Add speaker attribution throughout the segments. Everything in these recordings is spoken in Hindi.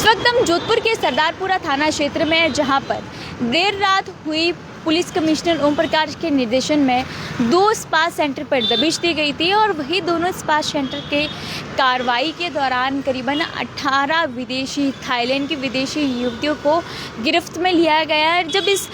Speaker 1: इस वक्त हम जोधपुर के सरदारपुरा थाना क्षेत्र में हैं, जहां पर देर रात हुई पुलिस कमिश्नर ओम प्रकाश के निर्देशन में 2 स्पा सेंटर पर दबिश दी गई थी और वही दोनों स्पा सेंटर के कार्रवाई के दौरान करीबन 18 विदेशी थाईलैंड की विदेशी युवतियों को गिरफ्त में लिया गया है। जब इस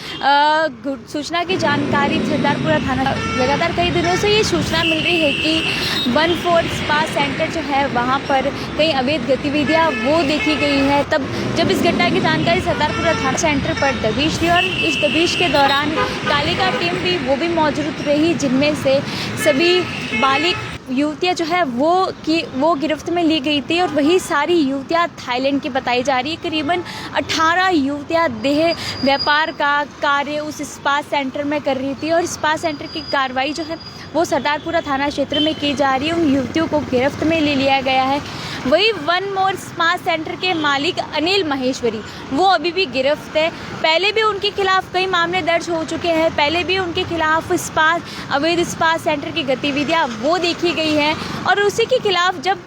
Speaker 1: सूचना की जानकारी सरदारपुरा थाना लगातार कई दिनों से ये सूचना मिल रही है कि 14 स्पा सेंटर जो है वहाँ पर कई अवैध गतिविधियाँ वो देखी गई है। तब जब इस घटना की जानकारी सरदारपुरा थाना सेंटर पर दबिश दी और इस दबिश के दौरान कालिका टीम भी वो मौजूद रही, जिनमें से सभी बालिग युवतियाँ जो है वो गिरफ्त में ली गई थी और वही सारी युवतियाँ थाईलैंड की बताई जा रही है। करीबन 18 युवतियाँ देह व्यापार का कार्य उस स्पा सेंटर में कर रही थी और स्पा सेंटर की कार्रवाई जो है वो सरदारपुरा थाना क्षेत्र में की जा रही है। उन युवतियों को गिरफ्त में ले लिया गया है। वही वन मोर स्पा सेंटर के मालिक अनिल महेश्वरी वो अभी भी गिरफ्त है। पहले भी उनके खिलाफ कई मामले दर्ज हो चुके हैं। पहले भी उनके खिलाफ अवैध स्पा सेंटर की गतिविधियां वो देखी गई हैं और उसी के खिलाफ जब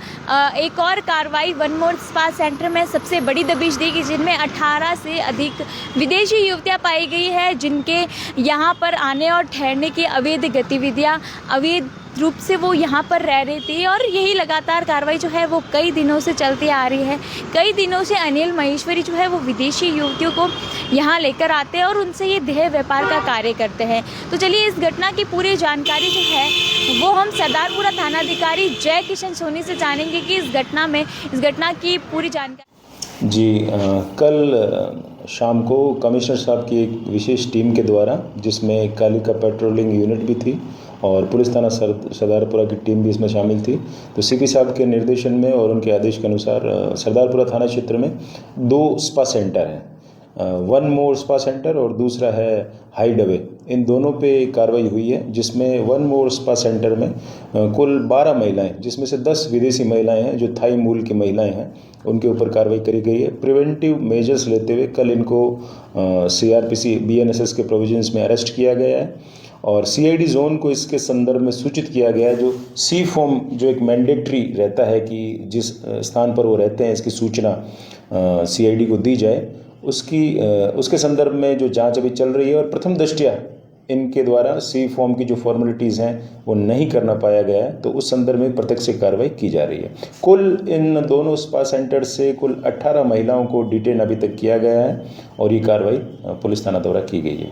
Speaker 1: एक और कार्रवाई वन मोर स्पा सेंटर में सबसे बड़ी दबिश दी गई, जिनमें 18 से अधिक विदेशी युवतियां पाई गई है, जिनके यहाँ पर आने और ठहरने की अवैध गतिविधियां अवैध रूप से वो यहाँ पर रह रही थी और यही लगातार कार्रवाई जो है वो कई दिनों से चलती आ रही है। कई दिनों से अनिल महेश्वरी जो है वो विदेशी युवतियों को यहाँ लेकर आते हैं और उनसे ये देह व्यापार का कार्य करते हैं। तो चलिए इस घटना की पूरी जानकारी जो है वो हम सरदारपुरा थानाधिकारी जय किशन सोनी से जानेंगे कि इस घटना की पूरी जानकारी।
Speaker 2: जी कल शाम को कमिश्नर साहब की एक विशेष टीम के द्वारा, जिसमें कालिका पेट्रोलिंग यूनिट भी थी और पुलिस थाना सरदारपुरा की टीम भी इसमें शामिल थी, तो सीपी साहब के निर्देशन में और उनके आदेश के अनुसार सरदारपुरा थाना क्षेत्र में 2 स्पा सेंटर हैं, वन मोर स्पा सेंटर और दूसरा है हाइड अवे। इन दोनों पे कार्रवाई हुई है, जिसमें वन मोर स्पा सेंटर में कुल 12 महिलाएं, जिसमें से 10 विदेशी महिलाएं हैं जो थाई मूल की महिलाएं हैं, उनके ऊपर कार्रवाई करी गई है। प्रिवेंटिव मेजर्स लेते हुए कल इनको CRPC BNSS के प्रोविजंस में अरेस्ट किया गया है और CID जोन को इसके संदर्भ में सूचित किया गया है। जो सी फॉर्म जो एक मैंडेटरी रहता है कि जिस स्थान पर वो रहते हैं इसकी सूचना CID को दी जाए, उसके संदर्भ में जो जांच अभी चल रही है और प्रथम दृष्टया इनके द्वारा सी फॉर्म की जो फॉर्मेलिटीज़ हैं वो नहीं करना पाया गया है, तो उस संदर्भ में प्रत्यक्ष से कार्रवाई की जा रही है। कुल इन दोनों स्पा सेंटर से कुल 18 महिलाओं को डिटेन अभी तक किया गया है और ये कार्रवाई पुलिस थाना द्वारा की गई है।